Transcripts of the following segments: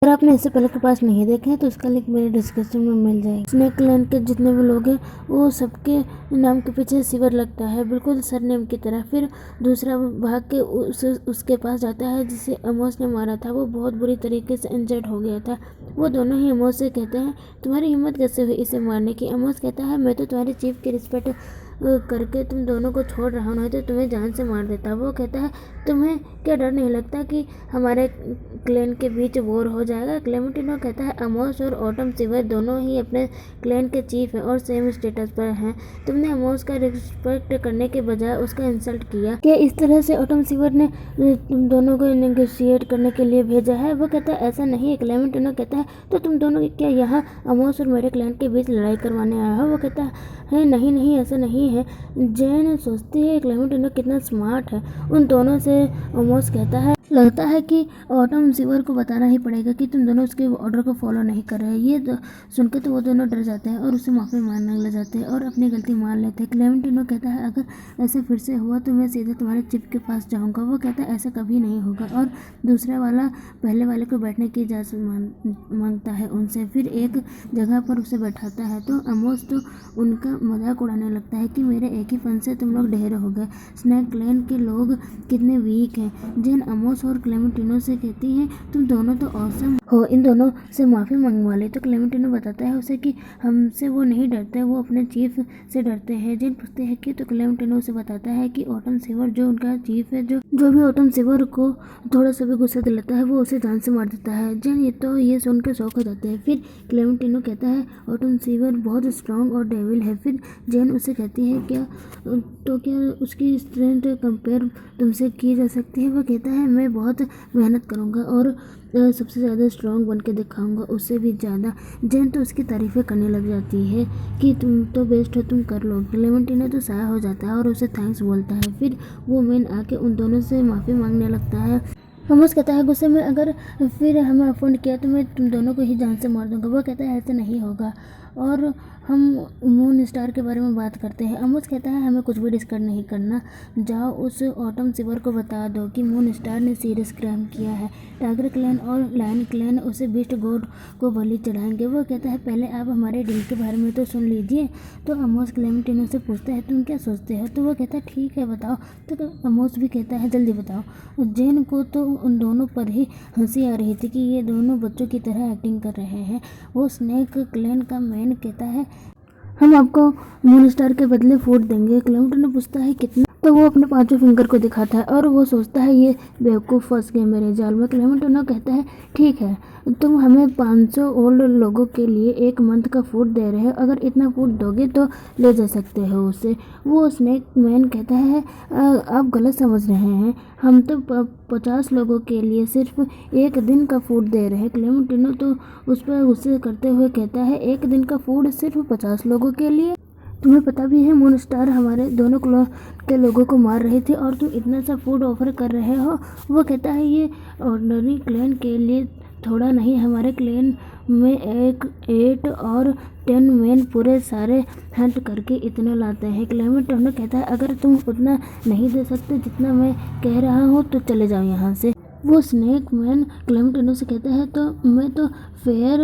अगर आपने इससे पहले के पास नहीं देखे हैं तो उसका लिंक मेरे डिस्क्रिप्शन में मिल जाएगा। स्नेक क्लैन के जितने भी लोग हैं वो सबके नाम के पीछे सिवर लगता है, बिल्कुल सरनेम की तरह। फिर दूसरा भाग के उसके पास जाता है जिसे अमोस ने मारा था। वो बहुत बुरी तरीके से इंजर्ड हो गया था। वो दोनों ही अमोस से कहते हैं तुम्हारी हिम्मत कैसे हुई इसे मारने की। अमोस कहता है मैं तो तुम्हारे चीफ की रिस्पेक्ट करके तुम दोनों को छोड़ रहा हूँ, नहीं तो तुम्हें जान से मार देता। वो कहता है तुम्हें क्या डर नहीं लगता कि हमारे क्लैन के बीच वॉर हो जाएगा। क्लेमेंटिनो कहता है अमोस और ऑटम सिवर दोनों ही अपने क्लैन के चीफ हैं और सेम स्टेटस पर हैं। तुमने अमोस का रिस्पेक्ट करने के बजाय उसका इंसल्ट किया। क्या इस तरह से ऑटम सिवर ने तुम दोनों को नेगोशिएट करने के लिए भेजा है। वो कहता है ऐसा नहीं है। क्लेमेंटिनो कहता है तो तुम दोनों क्या यहाँ अमोस और मेरे क्लैन के बीच लड़ाई करवाने आया हो। वो कहता है नहीं ऐसा नहीं है। जेन सोचती है क्लेमेंटिनो कितना स्मार्ट है। उन दोनों से अमोस कहता है लगता है कि ऑटम सिवर को बताना ही पड़ेगा कि तुम दोनों उसके ऑर्डर को फॉलो नहीं कर रहे। ये सुनकर तो वो दोनों डर जाते हैं और उससे माफ़ी मांगने लग जाते हैं और अपनी गलती मान लेते हैं। क्लेमेंटिनो कहता है अगर ऐसे फिर से हुआ तो मैं सीधे तुम्हारे चिप के पास जाऊंगा। वो कहता है ऐसा कभी नहीं होगा और दूसरा वाला पहले वाले को बैठने की इजाज़त मांगता है उनसे। फिर एक जगह पर उसे बैठाता है तो अमोस तो उनका मजाक उड़ाने लगता है कि मेरे एक ही फन से तुम लोग ढेर हो गए। स्नेक क्लैन के लोग कितने वीक हैं। जेन अमोस और क्लेमेंटिनो से कहती है तुम दोनों तो ऑसम हो, इन दोनों से माफ़ी मंगवा ले। तो क्लेमेंटिनो बताता है उसे कि हमसे वो नहीं डरते, वो अपने चीफ से डरते हैं। जेन पूछते हैं कि तो क्लेमेंटिनो उसे बताता है कि ऑटम सिवर जो उनका चीफ है, जो भी ऑटम सिवर को थोड़ा सा भी गुस्सा दिलाता है वो उसे जान से मार देता है। जेन ये सुन के शौक हो जाते हैं। फिर क्लेमेंटिनो कहता है ऑटम सिवर बहुत स्ट्रांग और डेविल है। फिर जेन उसे कहती है क्या उसकी स्ट्रेंथ कंपेयर तुमसे की जा सकती है। वो कहता है मैं बहुत मेहनत करूँगा और सबसे ज़्यादा स्ट्रांग बन के दिखाऊँगा उससे भी ज़्यादा। जेन तो उसकी तारीफ़ें करने लग जाती है कि तुम तो बेस्ट हो, तुम कर लो। क्लेमेंटिनो तो साया हो जाता है और उसे थैंक्स बोलता है। फिर वो मैन आके उन दोनों से माफ़ी मांगने लगता है। अमोस कहता है गुस्से में अगर फिर हमें अफोर्ड किया तो मैं तुम दोनों को ही जान से मार दूंगा। वो कहता है ऐसा नहीं होगा और हम मून स्टार के बारे में बात करते हैं। अमोस कहता है हमें कुछ भी डिस्कस नहीं करना, जाओ उस ऑटम सिवर को बता दो कि मून स्टार ने सीरियस क्राइम किया है। टाइगर क्लैन और लायन क्लैन उसे बीस्ट गॉड को बलि चढ़ाएंगे। वो कहता है पहले आप हमारे डील के बारे में तो सुन लीजिए। तो अमोस क्लेमेंटिनो से पूछता है तुम क्या सोचते हो। तो वो कहता है ठीक है बताओ। तो अमोस भी कहता है जल्दी बताओ। जेन को तो उन दोनों पर ही हंसी आ रही थी कि ये दोनों बच्चों की तरह एक्टिंग कर रहे हैं। वो स्नेक क्लैन का मैन कहता है हम आपको मून स्टार के बदले फूड देंगे। क्लेमेंटिनो पूछता है कितना। तो वो अपने पांचों फिंगर को दिखाता है और वो सोचता है ये बेवकूफ़ फंस गए मेरे जाल में। क्लेमेंटिनो कहता है ठीक है तुम हमें 500 ओल्ड लोगों के लिए 1 मंथ का फूड दे रहे हो, अगर इतना फूड दोगे तो ले जा सकते हो उसे। वो स्नेक मैन कहता है आप गलत समझ रहे हैं, हम तो 50 लोगों के लिए सिर्फ 1 दिन का फूड दे रहे हैं। क्लेमेंटिनो तो उस पर गुस्से करते हुए कहता है 1 दिन का फूड सिर्फ 50 लोगों के लिए। तुम्हें पता भी है मून स्टार हमारे दोनों क्लैन के लोगों को मार रही थी और तुम इतना सा फूड ऑफर कर रहे हो। वो कहता है ये ऑर्डिनरी क्लैन के लिए थोड़ा नहीं, हमारे क्लैन में 8 और 10 मैन पूरे सारे हंट करके इतना लाते हैं। क्लेमेंटिनो कहता है अगर तुम उतना नहीं दे सकते जितना मैं कह रहा हूँ तो चले जाओ यहाँ से। वो स्नेक मैन क्लेमेंटिनो से कहता है तो मैं तो फेयर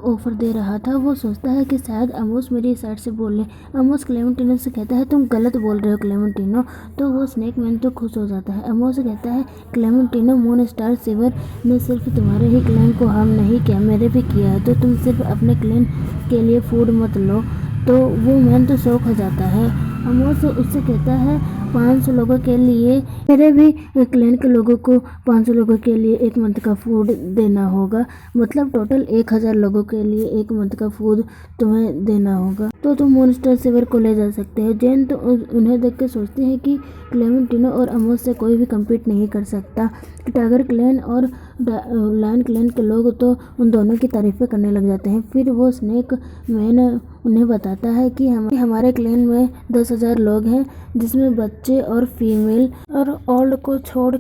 ऑफर दे रहा था। वो सोचता है कि शायद अमोस मेरी साइड से बोल ले। अमोस क्लेमेंटिनो से कहता है तुम गलत बोल रहे हो क्लेमेंटिनो। तो वो स्नेक मैन तो खुश हो जाता है। अमोस से कहता है क्लेमेंटिनो मून स्टार सिवर ने सिर्फ तुम्हारे ही क्लैन को हार्म नहीं किया, मेरे भी किया है, तो तुम सिर्फ अपने क्लैन के लिए फूड मत लो। तो वो मैन तो शौक हो जाता है। अमोस उससे कहता है 500 लोगों के लिए, मेरे भी क्लैन के लोगों को 500 लोगों के लिए 1 मंथ का फूड देना होगा, मतलब टोटल 1000 लोगों के लिए 1 मंथ का फूड तुम्हें देना होगा। तो तुम मून स्टार सिवर को ले जा सकते हो। जेन तो उन्हें देख के सोचती है कि क्लेमेंटिनो और अमोस से कोई भी कम्पीट नहीं कर सकता। टाइगर क्लैन और लायन क्लैन के लोग तो उन दोनों की तारीफ़ें करने लग जाते हैं। फिर वो स्नेक मैन उन्हें बताता है कि हमारे क्लैन में 10,000 लोग हैं, जिसमें बच्चे और फीमेल और ओल्ड को छोड़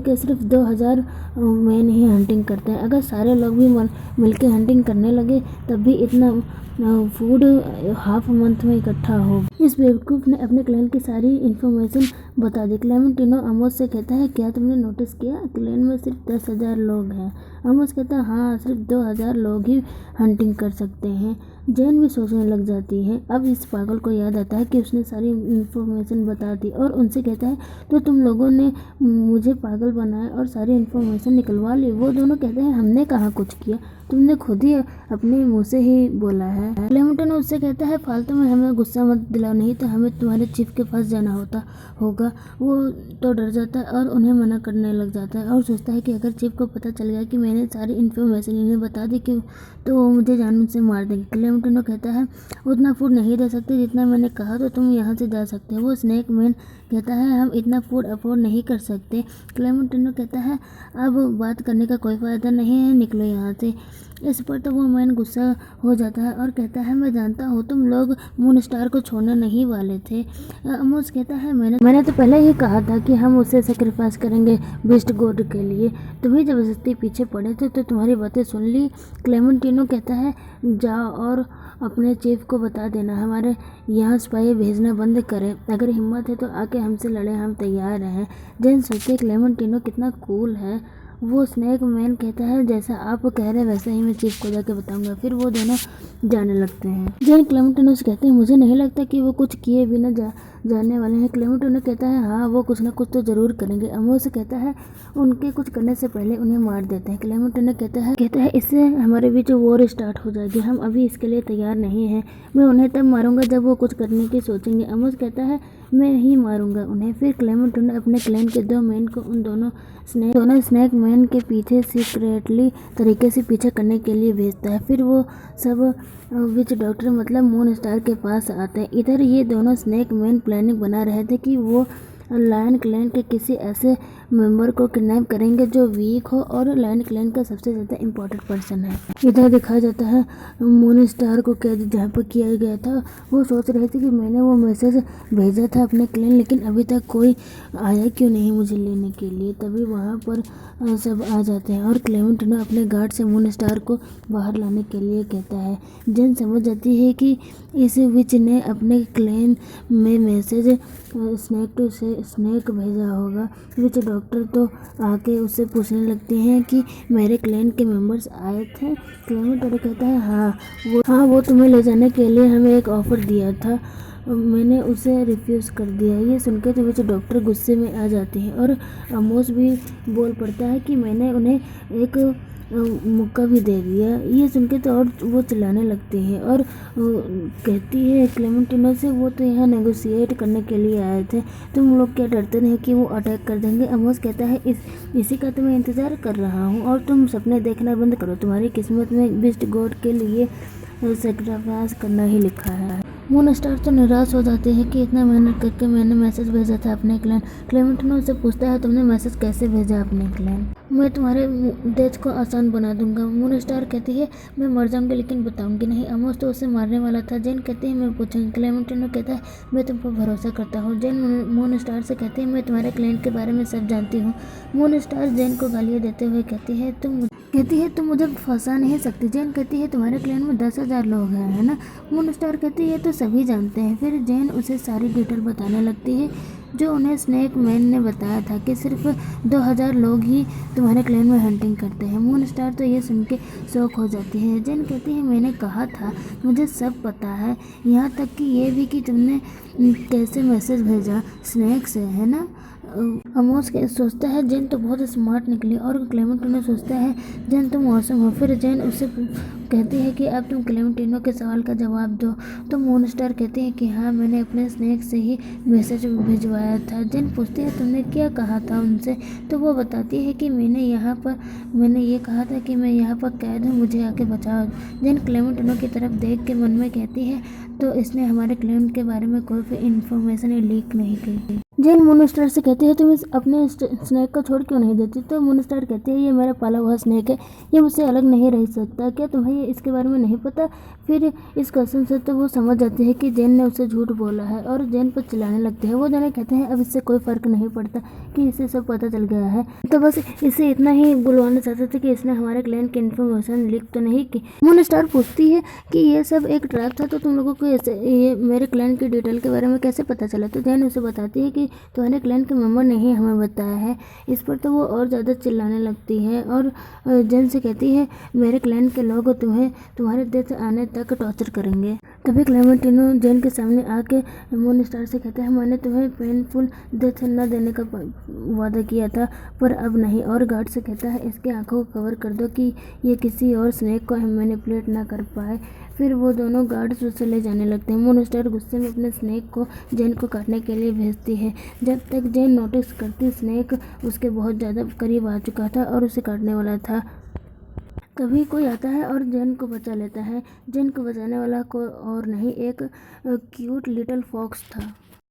के सिर्फ 2,000 मैन ही हंटिंग करते हैं। अगर सारे लोग भी मिलके हंटिंग करने लगे तब भी इतना फूड हाफ मंथ में इकट्ठा हो। इस बेवकूफ़ ने अपने क्लैन की सारी इन्फॉर्मेशन बता दी। क्लेमेंटिनो आमोस से कहता है, क्या तुमने नोटिस किया, क्लेन में सिर्फ 10,000 लोग हैं। आमोस कहता है, हाँ, सिर्फ 2,000 लोग ही हंटिंग कर सकते हैं। जेन भी सोचने लग जाती है। अब इस पागल को याद आता है कि उसने सारी इन्फॉर्मेशन बता दी और उनसे कहता है, तो तुम लोगों ने मुझे पागल बनाया और सारी इन्फॉर्मेशन निकलवा ली। वो दोनों कहते हैं, हमने कहाँ कुछ किया, तुमने खुद ही अपने मुंह से ही बोला है। क्लेमेंटिनो उससे कहता है, फालतू में हमें गुस्सा मत दिलाओ, नहीं तो हमें तुम्हारे चीफ के पास जाना होगा। वो तो डर जाता है और उन्हें मना करने लग जाता है और सोचता है कि अगर चीफ को पता चल गया कि मैंने सारी इन्फॉर्मेशन इन्हें बता दी कि तो वो मुझे जान से मार देंगे। क्लेमेंटिनो कहता है, उतना फूड नहीं दे सकते जितना मैंने कहा, तो तुम यहाँ से जा सकते हो। वो स्नेक मैन कहता है, हम इतना फूड अफोर्ड नहीं कर सकते। क्लेमेंटिनो कहता है, अब बात करने का कोई फ़ायदा नहीं है, निकलो यहाँ से। इस पर तो वो मैन गुस्सा हो जाता है और कहता है, मैं जानता हूँ तुम लोग मून स्टार को छोड़ने नहीं वाले थे। आमोस कहता है, मैंने तो पहले ही कहा था कि हम उसे सेक्रीफाइस करेंगे बीस्ट गॉड के लिए, तुम्हें जबरदस्ती पीछे पड़े थे तो तुम्हारी बातें सुन ली। क्लेमेंटिनो कहता है, जाओ और अपने चीफ को बता देना हमारे यहाँ स्पाई भेजना बंद करें, अगर हिम्मत है तो आके हमसे लड़े, हम तैयार हैं। जेन सोचते क्लेमेंटिनो कितना कूल है। वो स्नेक मैन कहता है, जैसा आप कह रहे हैं वैसा ही मैं चीफ को जाके बताऊंगा। फिर वो दोनों जाने लगते हैं। जेन क्लेमेंटिनो से कहते हैं, मुझे नहीं लगता कि वो कुछ किए बिना जाने वाले हैं। क्लेमेंटिनो कहता है, हाँ, वो कुछ ना कुछ तो जरूर करेंगे। आमोस कहता है, उनके कुछ करने से पहले उन्हें मार देते हैं। क्लेमेंटिनो कहता है इससे हमारे बीच वॉर स्टार्ट हो जाएगी, हम अभी इसके लिए तैयार नहीं हैं। मैं उन्हें तब मारूंगा जब वो कुछ करने की सोचेंगे। आमोस कहता है, मैं ही मारूंगा उन्हें। फिर क्लेमेंटिनो अपने क्लैन के 2 मैन को उन दोनों स्नेक मैन के पीछे सीक्रेटली तरीके से पीछा करने के लिए भेजता है। फिर वो सब विच डॉक्टर मतलब मून स्टार के पास आते हैं। इधर ये दोनों स्नेक मैन प्लानिंग बना रहे थे कि वो लायन क्लैन के किसी ऐसे मेंबर को किडनैप करेंगे जो वीक हो और लायन क्लैन का सबसे ज़्यादा इम्पोर्टेंट पर्सन है। इधर दिखाया जाता है मून स्टार को कैद जहाँ पर किया गया था। वो सोच रहे थे कि मैंने वो मैसेज भेजा था अपने क्लैन, लेकिन अभी तक कोई आया क्यों नहीं मुझे लेने के लिए। तभी वहाँ पर सब आ जाते हैं और क्लेमेंटिनो अपने गार्ड से मून स्टार को बाहर लाने के लिए कहता है। जेन समझ जाती है कि इस विच ने अपने क्लैन में मैसेज स्नेक भेजा होगा। विच डॉक्टर तो आके उससे पूछने लगते हैं कि मेरे क्लैन के मेंबर्स आए थे। क्लेमेंटिनो कहता है, हाँ, वो तुम्हें ले जाने के लिए हमें एक ऑफ़र दिया था, मैंने उसे रिफ्यूज़ कर दिया। ये सुनकर तो विच डॉक्टर गुस्से में आ जाते हैं और आमोस भी बोल पड़ता है कि मैंने उन्हें एक मौका भी दे दिया। ये सुनकर तो और वो चिल्लाने लगती है और कहती है क्लेमेंटिनो से, वो तो यहाँ नेगोशिएट करने के लिए आए थे, तुम लोग क्या डरते नहीं कि वो अटैक कर देंगे। आमोस कहता है, इसी का तो मैं इंतज़ार कर रहा हूँ और तुम सपने देखना बंद करो, तुम्हारी किस्मत में बीस्ट गॉड के लिए सेक्रीफाइस करना ही लिखा है। मून स्टार तो निराश हो जाते हैं कि इतना मेहनत करके मैंने मैसेज भेजा था अपने क्लैन। क्लेमेंटिनो से पूछता है, तुमने मैसेज कैसे भेजा अपने क्लैन, मैं तुम्हारे डेथ को आसान बना दूंगा। मून स्टार कहती है, मैं मर जाऊंगी लेकिन बताऊंगी नहीं। आमोस तो उसे मारने वाला था। जेन कहती है, मैं पूछूंगी। क्लेमेंटिनो कहता है, मैं तुम पर भरोसा करता हूँ। जेन मून स्टार से कहती है, मैं तुम्हारे क्लैन के बारे में सब जानती हूँ। मून स्टार जेन को गालियाँ देते हुए कहती है, तुम मुझे फंसा नहीं सकती। जेन कहती है, तुम्हारे क्लैन में 10,000 लोग हैं, है ना। मून स्टार कहती है, तो सभी जानते हैं। फिर जेन उसे सारी डिटेल बताने लगती है जो उन्हें स्नेक मैन ने बताया था कि सिर्फ 2,000 लोग ही तुम्हारे क्लैन में हंटिंग करते हैं। मून स्टार तो ये सुन के शौक हो जाती है। जेन कहती है, मैंने कहा था मुझे सब पता है, यहाँ तक कि ये भी कि तुमने कैसे मैसेज भेजा स्नेक से, है ना। आमोस सोचता है जेन तो बहुत स्मार्ट निकली और क्लेमेंटिनो सोचता है जेन तुम औसम हो। फिर जेन उससे कहती है कि अब तुम क्लेमेंटिनो के सवाल का जवाब दो। तो मून स्टार कहती है कि हाँ, मैंने अपने स्नेक से ही मैसेज भिजवाया था। जेन पूछती है, तुमने क्या कहा था उनसे। तो वो बताती है कि मैंने ये कहा था कि मैं यहाँ पर कैद हूँ, मुझे आके बचाओ। जेन क्लेमेंटिनो की तरफ देख के मन में कहती है, तो इसने हमारे क्लैन के बारे में कोई भी इन्फॉर्मेशन लीक नहीं की। जेन मून स्टार से कहती है, तुम अपने स्नेक को छोड़ क्यों नहीं देती। तो मून स्टार कहती है, ये मेरा पाला हुआ स्नेक है, ये मुझसे अलग नहीं रह सकता, क्या तुम्हें इसके बारे में नहीं पता। फिर इस क्वेश्चन से तो वो समझ जाती है कि जेन ने उसे झूठ बोला है और जेन पर चिल्लाने लगते हैं। वो दोनों कहते हैं, अब इससे कोई फ़र्क नहीं पड़ता कि इसे सब पता चल गया है, तो बस इसे इतना ही बुलवाना चाहते थे कि इसने हमारे क्लैन की इन्फॉर्मेशन लीक तो नहीं की। मून स्टार पूछती है कि ये सब एक ट्रैप था, तो तुम लोगों को ये मेरे क्लैन की डिटेल के बारे में कैसे पता चला। तो जेन उसे बताती है कि तुम्हारे क्लैन के मेंबर ने ही हमें बताया है। इस पर तो वो और ज़्यादा चिल्लाने लगती है और जेन से कहती है मेरे क्लैन के लोग तुम्हें तुम्हारे डेथ आने तक टॉर्चर करेंगे। तभी क्लेमेंटिनो जेन के सामने आके मूनस्टार से कहता है मैंने तुम्हें पेनफुल डेथ न देने का वादा किया था पर अब नहीं, और गार्ड से कहता है इसके आंखों को कवर कर दो कि ये किसी और स्नेक को मैनिपुलेट ना कर पाए। फिर वो दोनों गार्ड्स उसे ले जाने लगते हैं। मूनस्टार गुस्से में अपने स्नेक को जेन को काटने के लिए भेजती है। जब तक जेन नोटिस करती स्नेक उसके बहुत ज़्यादा करीब आ चुका था और उसे काटने वाला था। तभी कोई आता है और जेन को बचा लेता है। जेन को बचाने वाला कोई और नहीं, एक क्यूट लिटिल फॉक्स था।